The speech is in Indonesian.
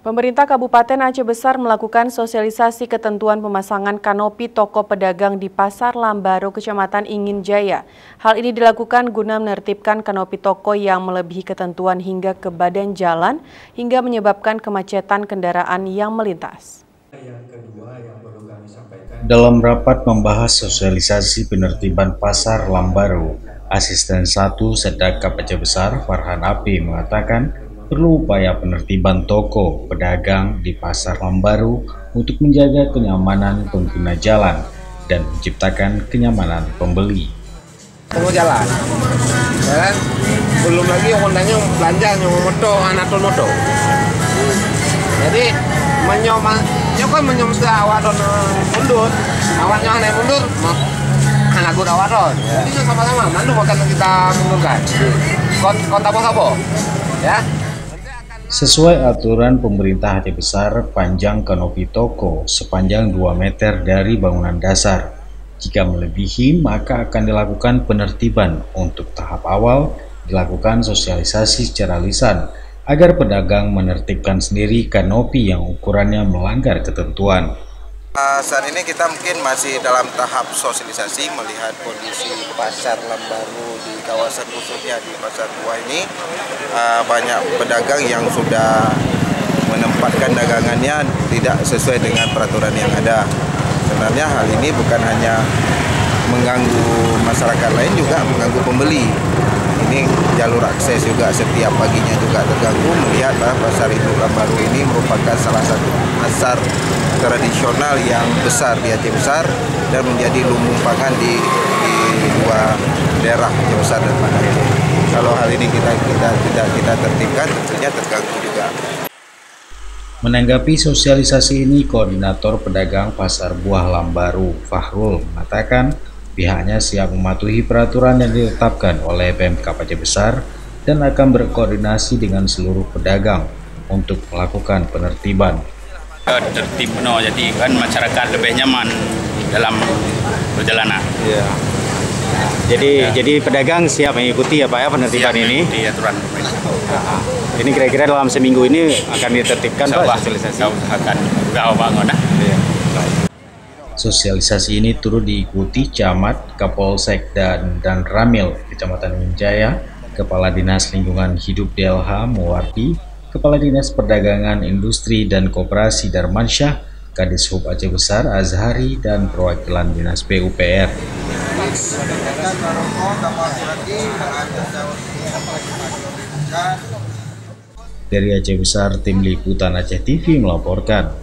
Pemerintah Kabupaten Aceh Besar melakukan sosialisasi ketentuan pemasangan kanopi toko pedagang di Pasar Lambaru, Kecamatan Ingin Jaya. Hal ini dilakukan guna menertibkan kanopi toko yang melebihi ketentuan hingga ke badan jalan, hingga menyebabkan kemacetan kendaraan yang melintas. Dalam rapat membahas sosialisasi penertiban Pasar Lambaru, Asisten 1 Sedekap Aceh Besar Farhan Api mengatakan perlu upaya penertiban toko pedagang di Pasar Lambaru untuk menjaga kenyamanan pengguna jalan dan menciptakan kenyamanan pembeli. Tengah jalan, ya, belum lagi ondanya belanja nyomoto, anatul moto. Jadi menyom awak mundur, awaknya aneh mundur, anak gue awak don. Jadi sama-sama, mandu makan kita mundurkan. Kota apa? Ya. Sesuai aturan pemerintah Aceh Besar, panjang kanopi toko sepanjang 2 meter dari bangunan dasar. Jika melebihi, maka akan dilakukan penertiban. Untuk tahap awal, dilakukan sosialisasi secara lisan, agar pedagang menertibkan sendiri kanopi yang ukurannya melanggar ketentuan. Saat ini kita mungkin masih dalam tahap sosialisasi melihat kondisi Pasar Lambaru di kawasan khususnya di Pasar Buah ini. Banyak pedagang yang sudah menempatkan dagangannya tidak sesuai dengan peraturan yang ada. Sebenarnya hal ini bukan hanya mengganggu masyarakat lain, juga mengganggu pembeli. Ini jalur akses juga setiap paginya juga terganggu, melihat Pasar Induk Lambaru ini merupakan salah satu pasar tradisional yang besar di Aceh Besar dan menjadi lumbung pangan di dua daerah Aceh Besar dan Padang. Kalau hal ini kita tertibkan, tentunya terganggu juga. Menanggapi sosialisasi ini, Koordinator Pedagang Pasar Buah Lambaru, Fahrul, mengatakan pihaknya siap mematuhi peraturan yang ditetapkan oleh Pemkab Aceh Besar dan akan berkoordinasi dengan seluruh pedagang untuk melakukan penertiban. Tertib, jadi kan masyarakat lebih nyaman dalam perjalanan. Ya. Jadi pedagang siap mengikuti ya Pak ya penertiban ini. Mengikuti aturan pemerintah. Ini kira-kira dalam seminggu ini akan ditertibkan Pak sosialisasi. Akan bangun. Sosialisasi ini turut diikuti Camat, Kapolsek dan Ramil Kecamatan Minjaya, Kepala Dinas Lingkungan Hidup DLH Muwardi, Kepala Dinas Perdagangan Industri dan Koperasi Darmansyah, Kadishub Aceh Besar Azhari, dan perwakilan Dinas PUPR. Dari Aceh Besar, Tim Liputan Aceh TV melaporkan.